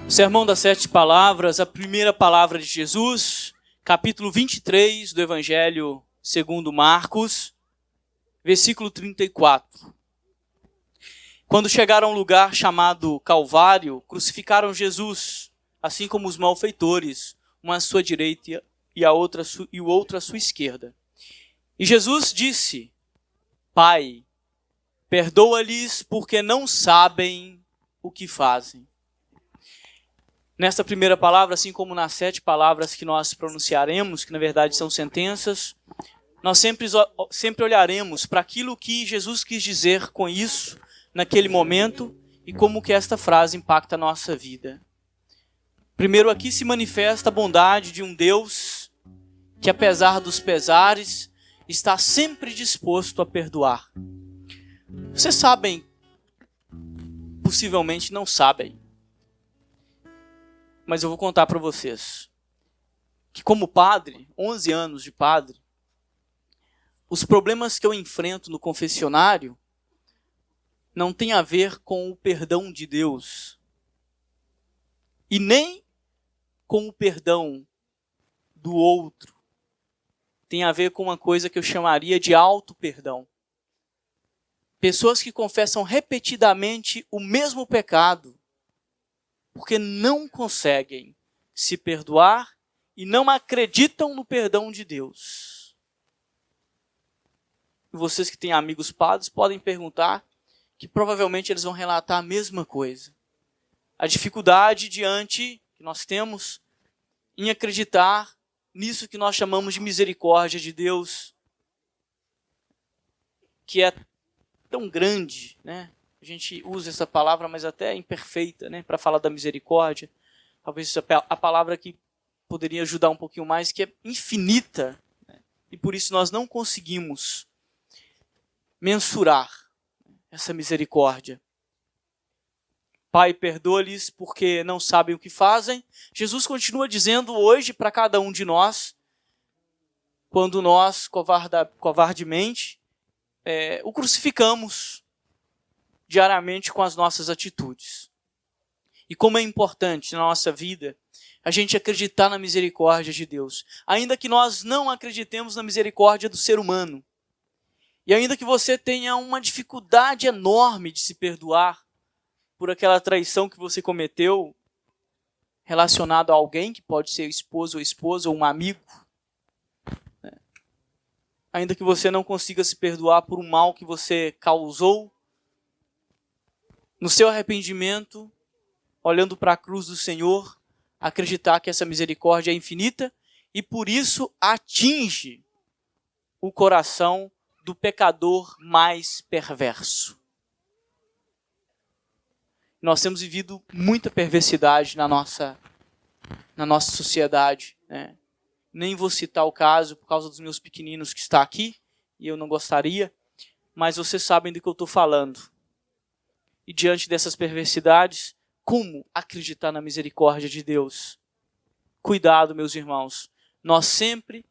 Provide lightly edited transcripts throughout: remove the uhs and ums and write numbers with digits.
Sermão das Sete Palavras, a primeira palavra de Jesus, capítulo 23 do Evangelho segundo Marcos, versículo 34. Quando chegaram a um lugar chamado Calvário, crucificaram Jesus, assim como os malfeitores, uma à sua direita e o outro à sua esquerda. E Jesus disse: Pai, perdoa-lhes porque não sabem o que fazem. Nesta primeira palavra, assim como nas 7 palavras que nós pronunciaremos, que na verdade são sentenças, nós sempre olharemos para aquilo que Jesus quis dizer com isso, naquele momento, e como que esta frase impacta a nossa vida. Primeiro, aqui se manifesta a bondade de um Deus que, apesar dos pesares, está sempre disposto a perdoar. Vocês sabem, possivelmente não sabem, mas eu vou contar para vocês, que como padre, 11 anos de padre, os problemas que eu enfrento no confessionário não tem a ver com o perdão de Deus e nem com o perdão do outro. Tem a ver com uma coisa que eu chamaria de auto-perdão. Pessoas que confessam repetidamente o mesmo pecado porque não conseguem se perdoar e não acreditam no perdão de Deus. E vocês que têm amigos padres podem perguntar, que provavelmente eles vão relatar a mesma coisa. A dificuldade que nós temos em acreditar nisso que nós chamamos de misericórdia de Deus, que é tão grande, né? A gente usa essa palavra, mas até é imperfeita, né, para falar da misericórdia. Talvez a palavra que poderia ajudar um pouquinho mais, que é infinita, né? E por isso nós não conseguimos mensurar essa misericórdia. Pai, perdoa-lhes porque não sabem o que fazem. Jesus continua dizendo hoje para cada um de nós, quando nós covardemente o crucificamos diariamente com as nossas atitudes. E como é importante na nossa vida a gente acreditar na misericórdia de Deus, ainda que nós não acreditemos na misericórdia do ser humano, e ainda que você tenha uma dificuldade enorme de se perdoar por aquela traição que você cometeu relacionado a alguém, que pode ser esposo ou esposa ou um amigo, né? Ainda que você não consiga se perdoar por um mal que você causou, no seu arrependimento, olhando para a cruz do Senhor, acreditar que essa misericórdia é infinita e por isso atinge o coração do pecador mais perverso. Nós temos vivido muita perversidade na nossa sociedade, né? Nem vou citar o caso por causa dos meus pequeninos que está aqui, e eu não gostaria, mas vocês sabem do que eu estou falando. E diante dessas perversidades, como acreditar na misericórdia de Deus? Cuidado, meus irmãos. Nós sempre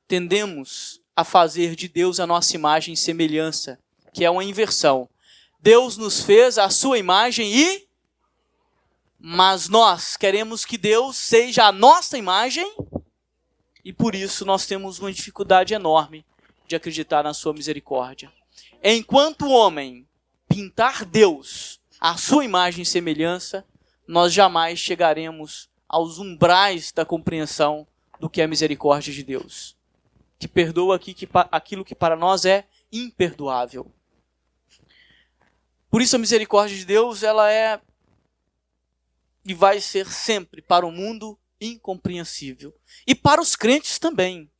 tendemos a fazer de Deus a nossa imagem e semelhança, que é uma inversão. Deus nos fez a sua imagem mas nós queremos que Deus seja a nossa imagem e por isso nós temos uma dificuldade enorme de acreditar na sua misericórdia. Enquanto o homem pintar Deus à sua imagem e semelhança, nós jamais chegaremos aos umbrais da compreensão do que é a misericórdia de Deus, que perdoa aquilo que para nós é imperdoável. Por isso a misericórdia de Deus, ela é e vai ser sempre para o mundo incompreensível. E para os crentes também.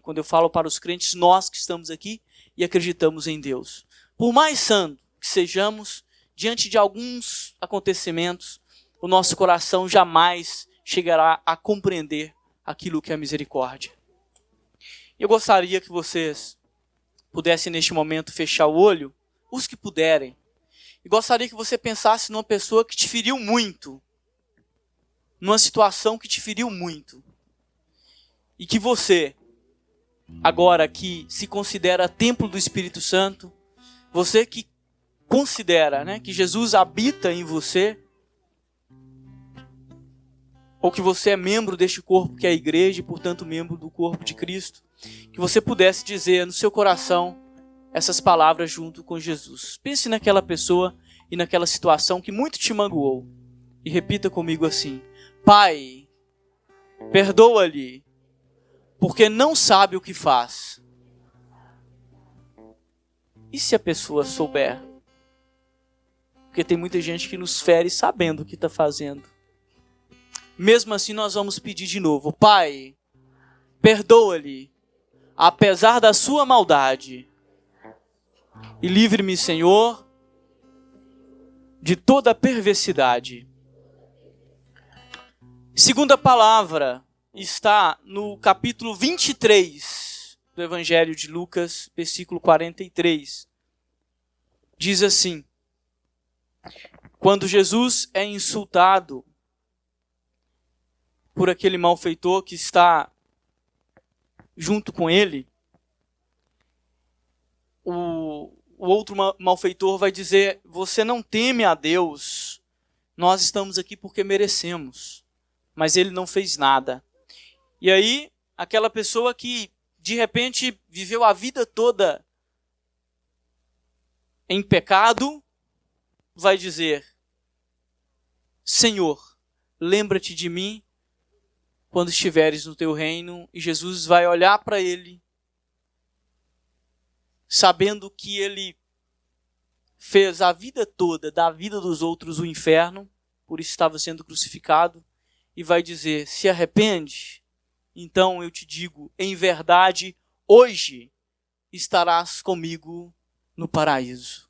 Quando eu falo para os crentes, nós que estamos aqui e acreditamos em Deus. Por mais santo que sejamos, diante de alguns acontecimentos, o nosso coração jamais chegará a compreender aquilo que é a misericórdia. Eu gostaria que vocês pudessem neste momento fechar o olho, os que puderem, e gostaria que você pensasse numa pessoa que te feriu muito, numa situação que te feriu muito, e que você, agora que se considera templo do Espírito Santo, você que considera, né, que Jesus habita em você, ou que você é membro deste corpo que é a igreja e, portanto, membro do corpo de Cristo, que você pudesse dizer no seu coração essas palavras junto com Jesus. Pense naquela pessoa e naquela situação que muito te magoou e repita comigo assim: Pai, perdoa-lhe, porque não sabe o que faz. E se a pessoa souber? Porque tem muita gente que nos fere sabendo o que está fazendo. Mesmo assim, nós vamos pedir de novo: Pai, perdoa-lhe, apesar da sua maldade. E livre-me, Senhor, de toda perversidade. Segunda palavra está no capítulo 23 do Evangelho de Lucas, versículo 43. Diz assim: quando Jesus é insultado por aquele malfeitor que está junto com ele, o outro malfeitor vai dizer: você não teme a Deus, nós estamos aqui porque merecemos, mas ele não fez nada. E aí, aquela pessoa que de repente viveu a vida toda em pecado, vai dizer: Senhor, lembra-te de mim quando estiveres no teu reino. E Jesus vai olhar para ele, sabendo que ele fez a vida toda, da vida dos outros, o inferno, por isso estava sendo crucificado, e vai dizer: se arrepende, então eu te digo, em verdade, hoje estarás comigo no paraíso.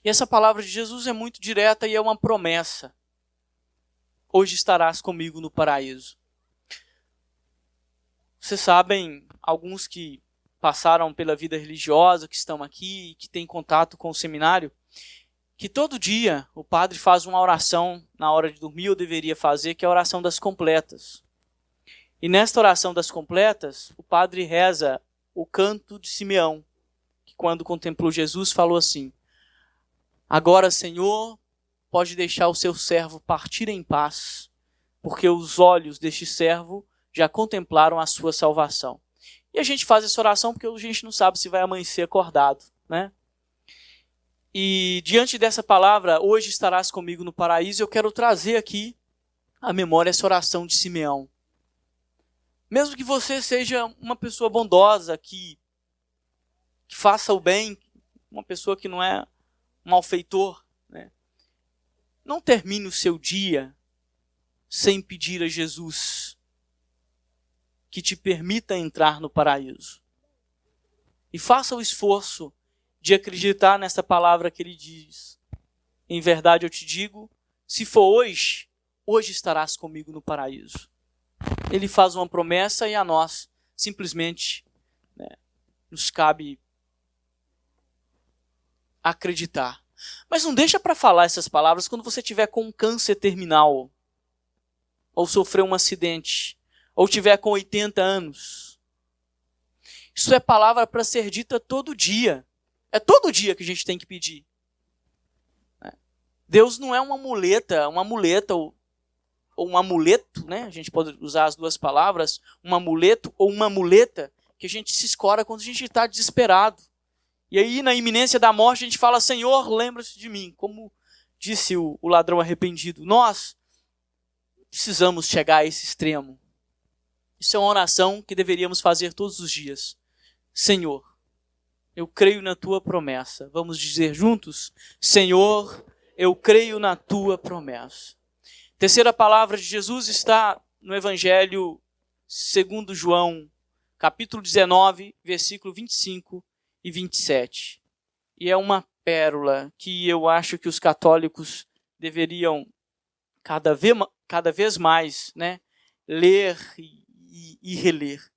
E essa palavra de Jesus é muito direta e é uma promessa. Hoje estarás comigo no paraíso. Vocês sabem, alguns que passaram pela vida religiosa, que estão aqui, que têm contato com o seminário, que todo dia o padre faz uma oração na hora de dormir, ou deveria fazer, que é a oração das completas. E nesta oração das completas, o padre reza o canto de Simeão, que quando contemplou Jesus falou assim: agora, Senhor, pode deixar o seu servo partir em paz, porque os olhos deste servo já contemplaram a sua salvação. E a gente faz essa oração porque a gente não sabe se vai amanhecer acordado, né? E diante dessa palavra, hoje estarás comigo no paraíso, eu quero trazer aqui à memória essa oração de Simeão. Mesmo que você seja uma pessoa bondosa, que faça o bem, uma pessoa que não é um malfeitor, né? Não termine o seu dia sem pedir a Jesus que te permita entrar no paraíso. E faça o esforço de acreditar nessa palavra que ele diz: em verdade eu te digo, se for hoje, hoje estarás comigo no paraíso. Ele faz uma promessa e a nós simplesmente, né, nos cabe acreditar. Mas não deixa para falar essas palavras quando você tiver com um câncer terminal, ou sofreu um acidente, ou tiver com 80 anos. Isso é palavra para ser dita todo dia. É todo dia que a gente tem que pedir. Deus não é uma muleta ou um amuleto, né? A gente pode usar as duas palavras, um amuleto ou uma muleta, que a gente se escora quando a gente está desesperado. E aí, na iminência da morte, a gente fala: Senhor, lembra-se de mim. Como disse o ladrão arrependido, nós precisamos chegar a esse extremo. Isso é uma oração que deveríamos fazer todos os dias. Senhor, eu creio na tua promessa. Vamos dizer juntos: Senhor, eu creio na tua promessa. Terceira palavra de Jesus está no Evangelho segundo João, capítulo 19, versículo 25 e 27. E é uma pérola que eu acho que os católicos deveriam cada vez mais, né, ler e reler.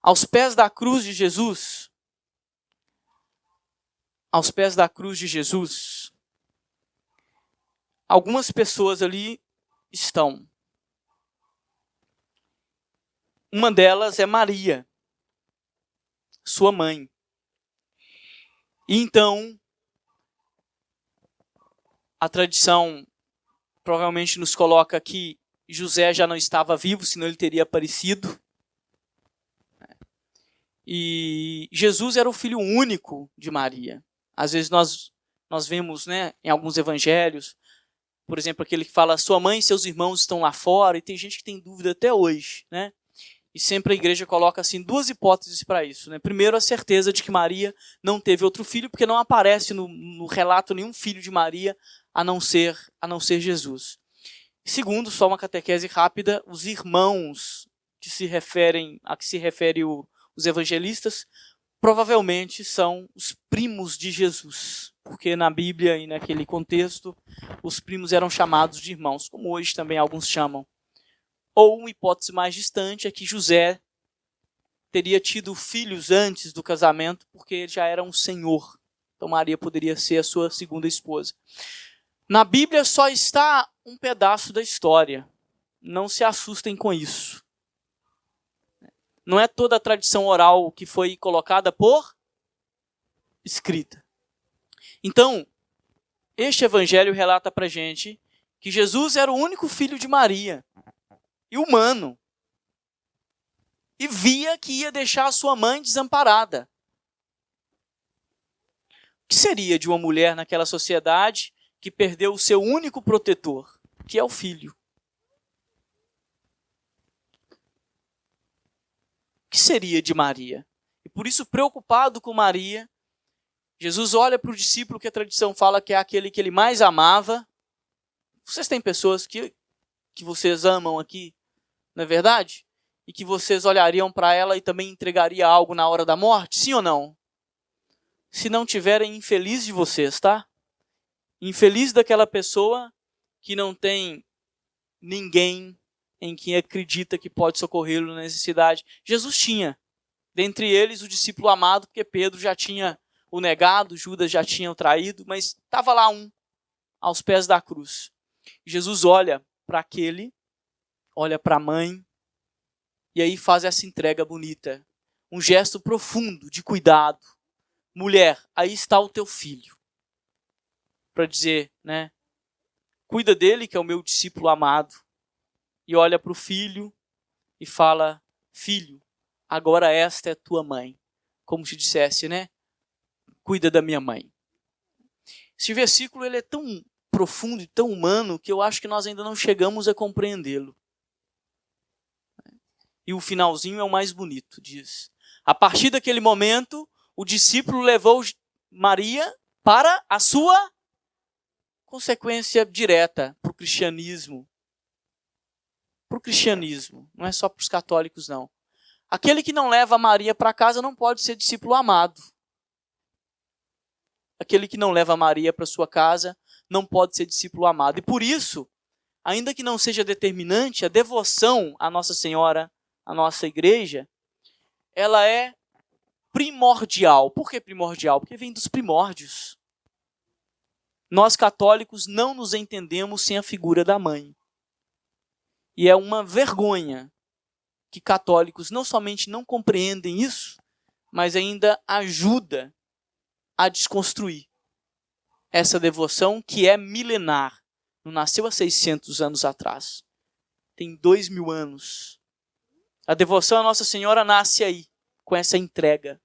Aos pés da cruz de Jesus, algumas pessoas ali estão. Uma delas é Maria, sua mãe. E então, A tradição provavelmente nos coloca que José já não estava vivo, senão ele teria aparecido. E Jesus era o filho único de Maria. Às vezes nós vemos, né, em alguns evangelhos, por exemplo, aquele que fala, sua mãe e seus irmãos estão lá fora, e tem gente que tem dúvida até hoje, né? E sempre a igreja coloca assim duas hipóteses para isso, né? Primeiro, a certeza de que Maria não teve outro filho, porque não aparece no relato nenhum filho de Maria, a não ser Jesus. Segundo, só uma catequese rápida, os irmãos a que se refere os evangelistas, provavelmente são os primos de Jesus, porque na Bíblia e naquele contexto, os primos eram chamados de irmãos, como hoje também alguns chamam. Ou uma hipótese mais distante é que José teria tido filhos antes do casamento, porque ele já era um senhor. Então Maria poderia ser a sua segunda esposa. Na Bíblia só está um pedaço da história. Não se assustem com isso. Não é toda a tradição oral que foi colocada por escrita. Então, este evangelho relata para a gente que Jesus era o único filho de Maria, e humano, e via que ia deixar a sua mãe desamparada. O que seria de uma mulher naquela sociedade que perdeu o seu único protetor, que é o filho? O que seria de Maria? E por isso, preocupado com Maria, Jesus olha para o discípulo que a tradição fala que é aquele que ele mais amava. Vocês têm pessoas que vocês amam aqui, não é verdade? E que vocês olhariam para ela e também entregaria algo na hora da morte? Sim ou não? Se não tiverem, infeliz de vocês, tá? Infeliz daquela pessoa que não tem ninguém em quem acredita que pode socorrê-lo na necessidade. Jesus tinha. Dentre eles, o discípulo amado, porque Pedro já tinha o negado, Judas já tinha o traído, mas estava lá um, aos pés da cruz. Jesus olha para aquele, olha para a mãe, e aí faz essa entrega bonita. Um gesto profundo de cuidado. Mulher, aí está o teu filho. Para dizer, né? Cuida dele, que é o meu discípulo amado. E olha para o filho e fala, filho, agora esta é tua mãe. Como se dissesse, né? Cuida da minha mãe. Esse versículo ele é tão profundo e tão humano que eu acho que nós ainda não chegamos a compreendê-lo. E o finalzinho é o mais bonito, diz. A partir daquele momento, o discípulo levou Maria para a sua consequência direta, para o cristianismo. Para o cristianismo, não é só para os católicos, não. Aquele que não leva Maria para casa não pode ser discípulo amado. Aquele que não leva Maria para sua casa não pode ser discípulo amado. E por isso, ainda que não seja determinante, a devoção à Nossa Senhora, à nossa igreja, ela é primordial. Por que primordial? Porque vem dos primórdios. Nós católicos não nos entendemos sem a figura da mãe. E é uma vergonha que católicos não somente não compreendem isso, mas ainda ajuda a desconstruir essa devoção que é milenar. Não nasceu há 600 anos atrás. Tem 2000 anos. A devoção à Nossa Senhora nasce aí, com essa entrega.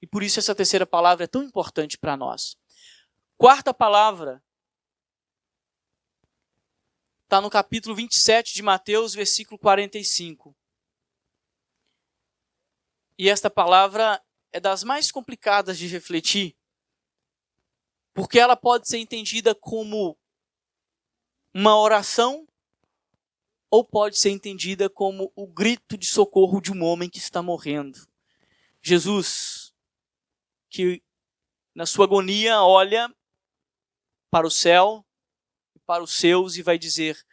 E por isso essa terceira palavra é tão importante para nós. Quarta palavra está no capítulo 27 de Mateus, versículo 45. E esta palavra é das mais complicadas de refletir, porque ela pode ser entendida como uma oração ou pode ser entendida como o grito de socorro de um homem que está morrendo. Jesus, que na sua agonia olha para o céu, para os seus e vai dizer,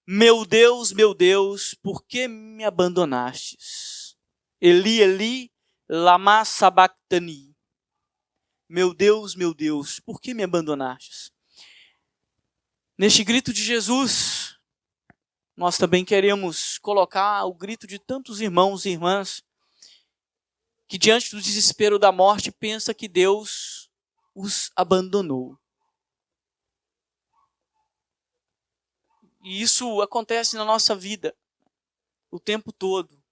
meu Deus, por que me abandonastes? Eli, Eli, lama sabachthani. Meu Deus, por que me abandonastes? Neste grito de Jesus, nós também queremos colocar o grito de tantos irmãos e irmãs que diante do desespero da morte pensa que Deus os abandonou. E isso acontece na nossa vida o tempo todo.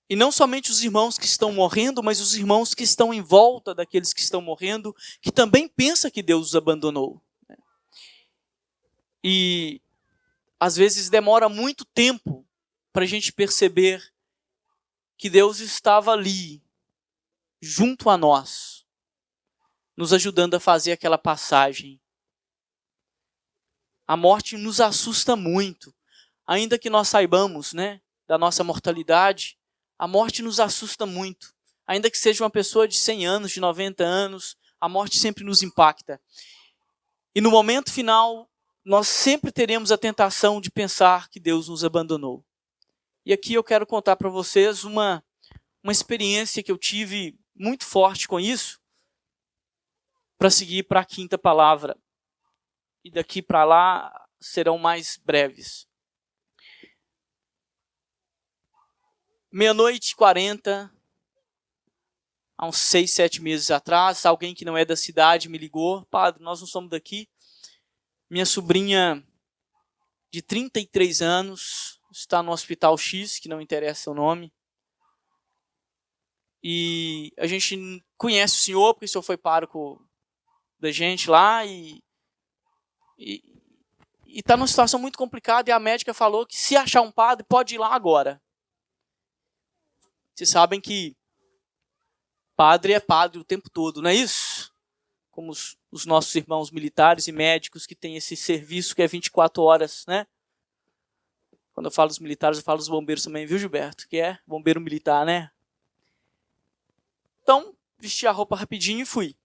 E não somente os irmãos que estão morrendo, mas os irmãos que estão em volta daqueles que estão morrendo, que também pensam que Deus os abandonou. E às vezes demora muito tempo para a gente perceber que Deus estava ali, junto a nós, nos ajudando a fazer aquela passagem. A morte nos assusta muito. Ainda que nós saibamos, da nossa mortalidade, a morte nos assusta muito. Ainda que seja uma pessoa de 100 anos, de 90 anos, a morte sempre nos impacta. E no momento final, nós sempre teremos a tentação de pensar que Deus nos abandonou. E aqui eu quero contar para vocês uma experiência que eu tive muito forte com isso, para seguir para a quinta palavra. E daqui para lá serão mais breves. 00:40, há uns 6, 7 meses atrás, alguém que não é da cidade me ligou. Padre, nós não somos daqui. Minha sobrinha de 33 anos está no Hospital X, que não interessa o nome. E a gente conhece o senhor, porque o senhor foi pároco da gente lá e está numa situação muito complicada. E a médica falou que se achar um padre, pode ir lá agora. Vocês sabem que padre é padre o tempo todo, não é isso? Como os nossos irmãos militares e médicos que têm esse serviço que é 24 horas, né? Quando eu falo dos militares, eu falo dos bombeiros também, viu, Gilberto? Que é bombeiro militar, né? Então, vesti a roupa rapidinho e fui.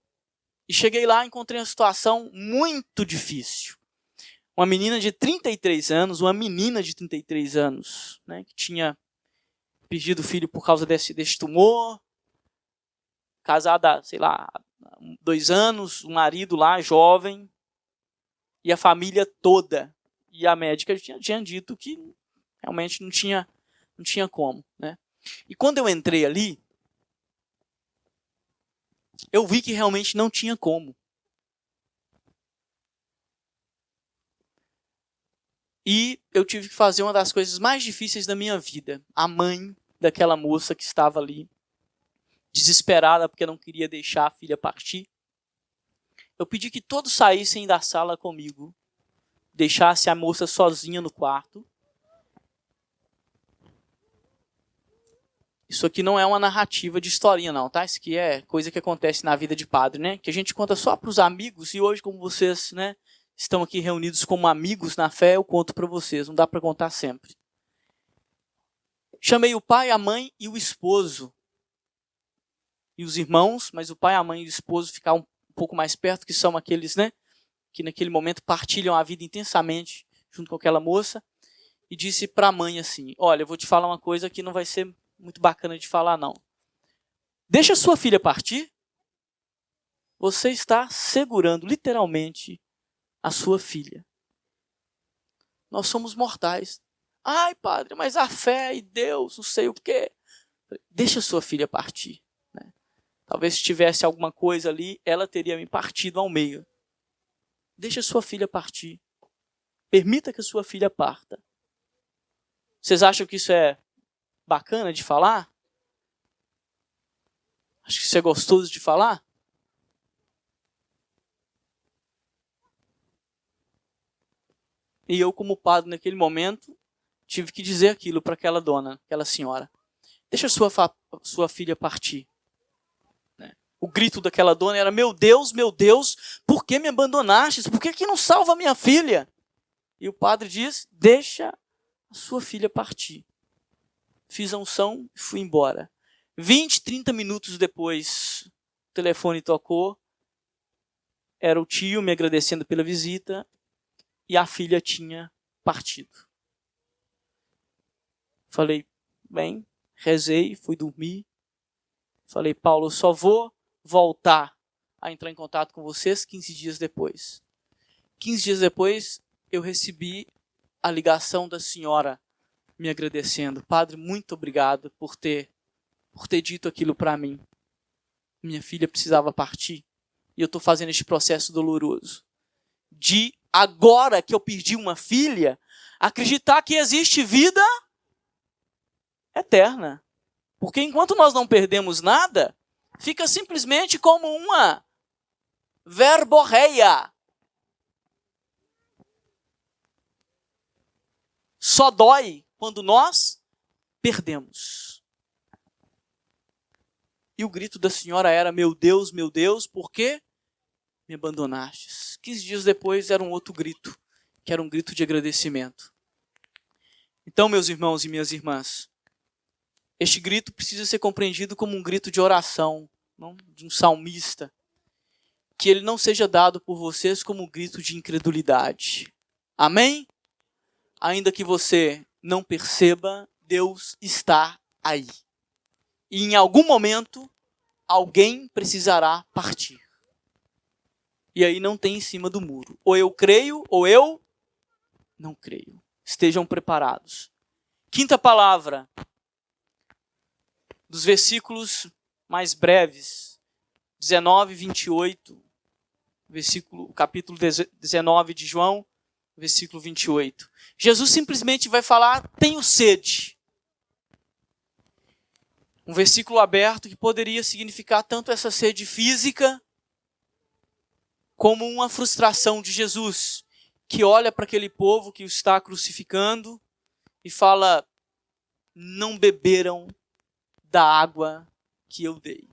E cheguei lá e encontrei uma situação muito difícil. Uma menina de 33 anos, que tinha perdido o filho por causa desse tumor, casada, 2 anos, um marido lá, jovem, e a família toda. E a médica tinha dito que realmente não tinha como, né? E quando eu entrei ali, eu vi que realmente não tinha como. E eu tive que fazer uma das coisas mais difíceis da minha vida. A mãe daquela moça que estava ali, desesperada porque não queria deixar a filha partir. Eu pedi que todos saíssem da sala comigo, deixasse a moça sozinha no quarto. Isso aqui não é uma narrativa de historinha não, tá? Isso aqui é coisa que acontece na vida de padre, né? Que a gente conta só para os amigos, e hoje, como vocês, estão aqui reunidos como amigos na fé, eu conto para vocês, não dá para contar sempre. Chamei o pai, a mãe e o esposo. E os irmãos, mas o pai, a mãe e o esposo ficaram um pouco mais perto, que são aqueles, que naquele momento partilham a vida intensamente junto com aquela moça. E disse para a mãe assim: olha, eu vou te falar uma coisa que não vai ser muito bacana de falar, não. Deixa sua filha partir. Você está segurando, literalmente, a sua filha. Nós somos mortais. Ai, padre, mas a fé e Deus, não sei o quê. Deixa sua filha partir. Talvez se tivesse alguma coisa ali, ela teria me partido ao meio. Deixa sua filha partir. Permita que a sua filha parta. Vocês acham que isso é bacana de falar? Acho que isso é gostoso de falar? E eu, como padre naquele momento, tive que dizer aquilo para aquela dona, aquela senhora. Deixa sua filha partir. O grito daquela dona era: meu Deus, por que me abandonastes? Por que não salva a minha filha? E o padre diz: deixa a sua filha partir. Fiz a unção e fui embora. 20, 30 minutos depois, o telefone tocou. Era o tio me agradecendo pela visita e a filha tinha partido. Falei, bem, rezei, fui dormir. Falei, Paulo, eu só vou voltar a entrar em contato com vocês 15 dias depois. 15 dias depois, eu recebi a ligação da senhora me agradecendo. Padre, muito obrigado por ter dito aquilo para mim. Minha filha precisava partir. E eu estou fazendo este processo doloroso. De agora que eu perdi uma filha, acreditar que existe vida eterna. Porque enquanto nós não perdemos nada, fica simplesmente como uma verborreia. Só dói quando nós perdemos. E o grito da senhora era: meu Deus, por que me abandonastes? 15 dias depois era um outro grito, que era um grito de agradecimento. Então, meus irmãos e minhas irmãs, este grito precisa ser compreendido como um grito de oração, não de um salmista. Que ele não seja dado por vocês como um grito de incredulidade. Amém? Ainda que você não perceba, Deus está aí. E em algum momento, alguém precisará partir. E aí não tem em cima do muro. Ou eu creio, ou eu não creio. Estejam preparados. Quinta palavra, dos versículos mais breves, 19 e 28, capítulo 19 de João, versículo 28. Jesus simplesmente vai falar: tenho sede. Um versículo aberto que poderia significar tanto essa sede física, como uma frustração de Jesus, que olha para aquele povo que o está crucificando e fala: não beberam da água que eu dei.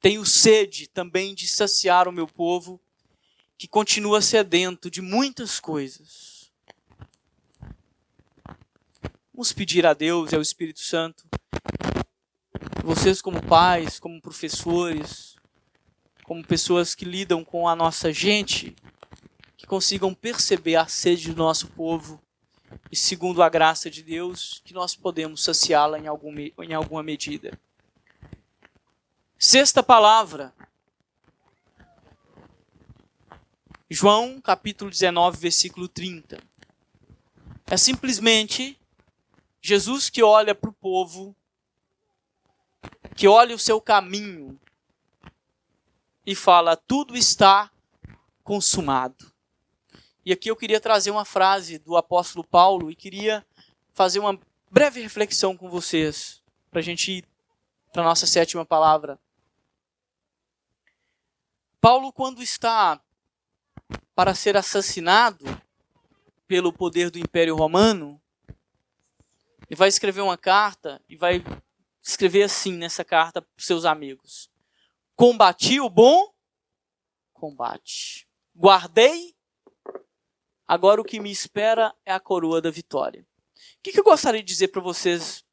Tenho sede também de saciar o meu povo, que continua sedento de muitas coisas. Vamos pedir a Deus e ao Espírito Santo, vocês como pais, como professores, como pessoas que lidam com a nossa gente, que consigam perceber a sede do nosso povo e, segundo a graça de Deus, que nós podemos saciá-la em alguma medida. Sexta palavra, João capítulo 19, versículo 30. É simplesmente Jesus que olha para o povo, que olha o seu caminho e fala: tudo está consumado. E aqui eu queria trazer uma frase do apóstolo Paulo e queria fazer uma breve reflexão com vocês, para a gente ir para a nossa sétima palavra. Paulo, quando está para ser assassinado pelo poder do Império Romano, ele vai escrever uma carta e vai escrever assim nessa carta para os seus amigos: combati o bom combate, guardei, agora o que me espera é a coroa da vitória. O que eu gostaria de dizer para vocês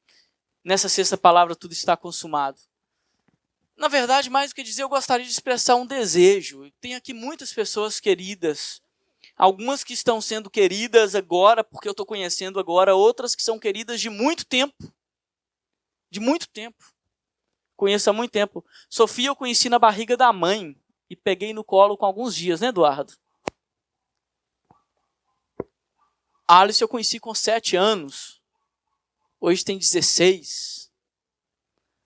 nessa sexta palavra: tudo está consumado? Na verdade, mais do que dizer, eu gostaria de expressar um desejo. Tem aqui muitas pessoas queridas, algumas que estão sendo queridas agora, porque eu estou conhecendo agora, outras que são queridas de muito tempo. De muito tempo. Conheço há muito tempo. Sofia eu conheci na barriga da mãe e peguei no colo com alguns dias, né, Eduardo? A Alice eu conheci com 7 anos. Hoje tem 16.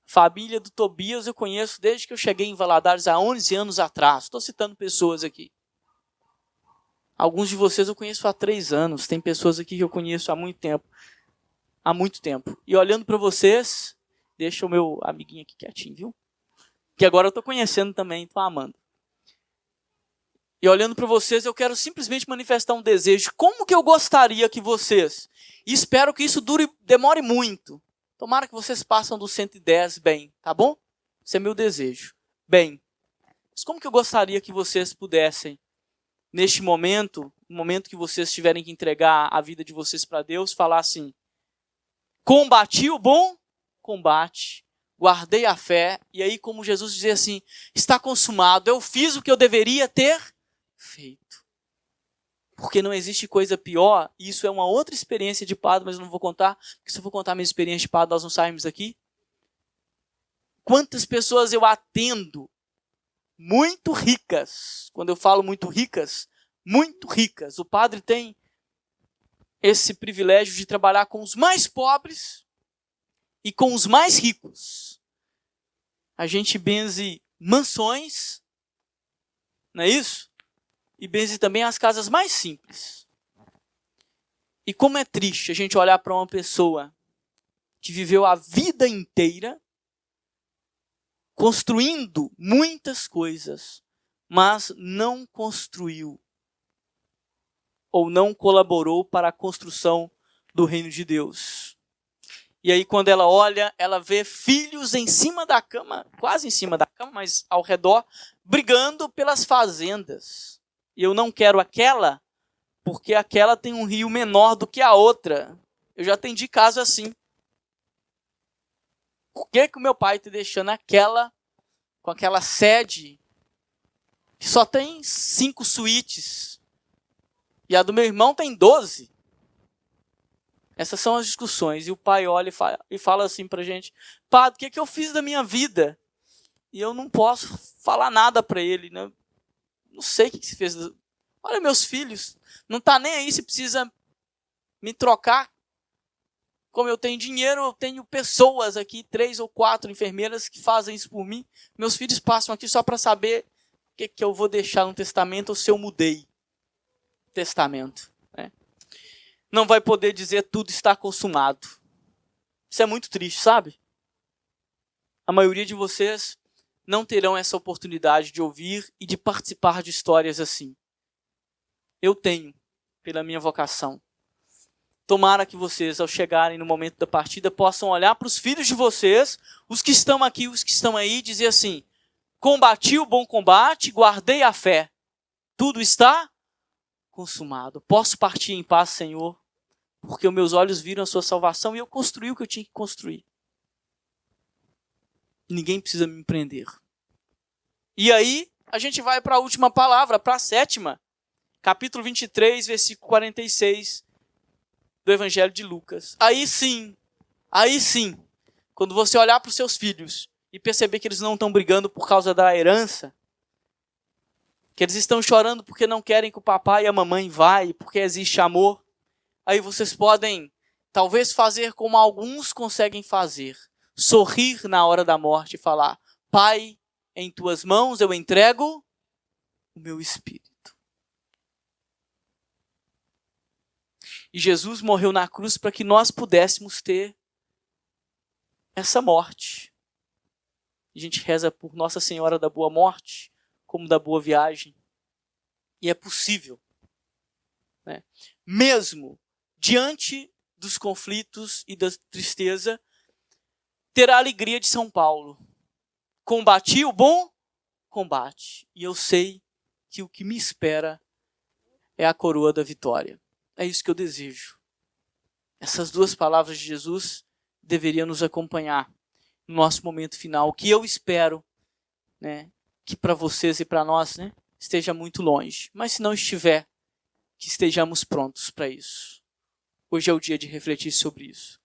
Família do Tobias eu conheço desde que eu cheguei em Valadares há 11 anos atrás. Estou citando pessoas aqui. Alguns de vocês eu conheço há 3 anos. Tem pessoas aqui que eu conheço há muito tempo. Há muito tempo. E olhando para vocês, deixa o meu amiguinho aqui quietinho, viu? Que agora eu estou conhecendo também, estou amando. E olhando para vocês, eu quero simplesmente manifestar um desejo. Como que eu gostaria que vocês, e espero que isso demore muito, tomara que vocês passem do 110 bem, tá bom? Esse é meu desejo. Bem, mas como que eu gostaria que vocês pudessem, neste momento, no momento que vocês tiverem que entregar a vida de vocês para Deus, falar assim: combati o bom combate, guardei a fé, e aí como Jesus dizia assim: está consumado, eu fiz o que eu deveria ter feito. Porque não existe coisa pior, e isso é uma outra experiência de padre, mas eu não vou contar, porque se eu for contar minha experiência de padre, nós não saímos daqui. Quantas pessoas eu atendo muito ricas, quando eu falo muito ricas, o padre tem esse privilégio de trabalhar com os mais pobres e com os mais ricos. A gente benze mansões, não é isso? e benze também as casas mais simples. E como é triste a gente olhar para uma pessoa que viveu a vida inteira construindo muitas coisas, mas não construiu ou não colaborou para a construção do reino de Deus. E aí quando ela olha, ela vê filhos em cima da cama, quase em cima da cama, mas ao redor, brigando pelas fazendas. E eu não quero aquela, porque aquela tem um rio menor do que a outra. Eu já atendi caso assim. Por que o meu pai está deixando aquela, com aquela sede, que só tem 5 suítes, e a do meu irmão tem 12? Essas são as discussões. E o pai olha e fala assim pra gente: Padre, o que eu fiz da minha vida? E eu não posso falar nada para ele, né? Não sei o que você fez. Olha, meus filhos, não tá nem aí se precisa me trocar. Como eu tenho dinheiro, eu tenho pessoas aqui, 3 ou 4 enfermeiras que fazem isso por mim. Meus filhos passam aqui só para saber o que eu vou deixar no testamento ou se eu mudei testamento. Né? Não vai poder dizer tudo está consumado. Isso é muito triste, sabe? A maioria de vocês não terão essa oportunidade de ouvir e de participar de histórias assim. Eu tenho, pela minha vocação. Tomara que vocês, ao chegarem no momento da partida, possam olhar para os filhos de vocês, os que estão aqui, os que estão aí, e dizer assim: combati o bom combate, guardei a fé. Tudo está consumado. Posso partir em paz, Senhor, porque os meus olhos viram a sua salvação e eu construí o que eu tinha que construir. Ninguém precisa me prender. E aí, a gente vai para a última palavra, para a 7ª. Capítulo 23, versículo 46 do Evangelho de Lucas. Aí sim, quando você olhar para os seus filhos e perceber que eles não estão brigando por causa da herança, que eles estão chorando porque não querem que o papai e a mamãe vá, porque existe amor, aí vocês podem talvez fazer como alguns conseguem fazer, sorrir na hora da morte e falar: Pai, em tuas mãos eu entrego o meu espírito. E Jesus morreu na cruz para que nós pudéssemos ter essa morte. A gente reza por Nossa Senhora da Boa Morte, como da Boa Viagem. E é possível, né? Mesmo diante dos conflitos e da tristeza, ter a alegria de São Paulo. Combati o bom combate. E eu sei que o que me espera é a coroa da vitória. É isso que eu desejo. Essas 2 palavras de Jesus deveriam nos acompanhar no nosso momento final. O que eu espero, né, que para vocês e para nós, né, esteja muito longe. Mas se não estiver, que estejamos prontos para isso. Hoje é o dia de refletir sobre isso.